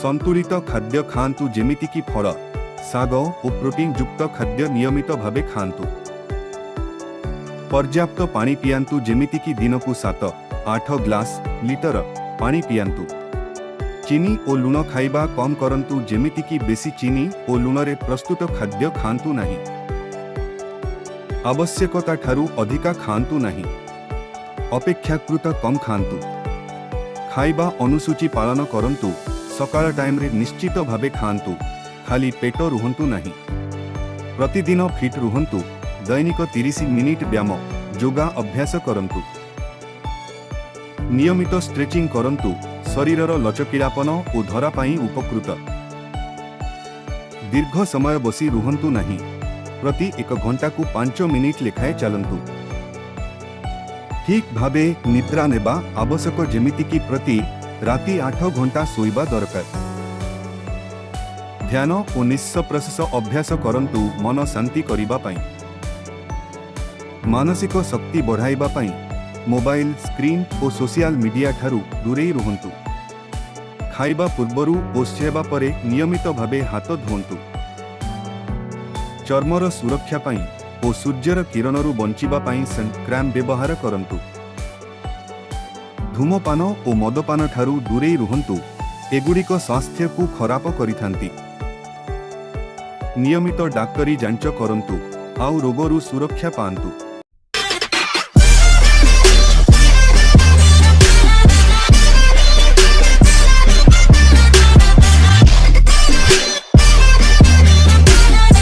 संतुलित खाद्य खाआंतु जेमितिकी फल शाग और प्रोटीन युक्त खाद्य नियमित भावे खाआंतु। पर्याप्त पानी पियांतु जेमितिकी दिनकू 7-8 ग्लास लिटर पानी पियांतु। चीनी और लुण खाइबा कम करंतु जेमितिकी बेसी चीनी और लुण रे प्रस्तुत खाद्य खाआंतु नहीं। आवश्यकता ठारू अधिका खाआंतु नहीं। अपेक्षाकृत कम खाआंतु। खाइबा अनुसूची पालन करंतु। सकाळ टाइम रे निश्चित भावे खाआंतु। खाली पेट रुहंतु नहीं। प्रतिदिन फिट रुहंतु। दैनिक 30 मिनिट व्यायाम योगा अभ्यास करंतु। नियमित स्ट्रेचिंग करंतु। शरीरर लचकीलापन और धरा पाई उपकृत। दीर्घ समय बसी रुहंतु नहीं। प्रति 1 घंटा को 5 मिनिट लेखाए चलंतु। ठीक भावे निद्रा नेबा आवश्यक जेमितिकी प्रति राति 8 घंटा सोइबा दरकार। ध्यान और निश्वास प्रश्वास अभ्यास करंतु मन शांति करिबा पाई। मानसिक शक्ति बढ़ाइबा पाई मोबाइल स्क्रीन और सोशल मीडिया ठारू दूरेई रुहंतु। खाइबा पूर्वरु और सेवा परे नियमित भावे हाथ धोंतु। चर्मर सुरक्षा पाई और सूर्यर किरणरु बंचिबा पाई सनक्राम व्यवहार करंतु। धूमपान और मदपान ठारू दूरेई रुहंतु। एगुड़िक स्वास्थ्य को खराब करिथांती। नियमित डाक्टरी जांच करंतु आउ रोगरु सुरक्षा पांतु।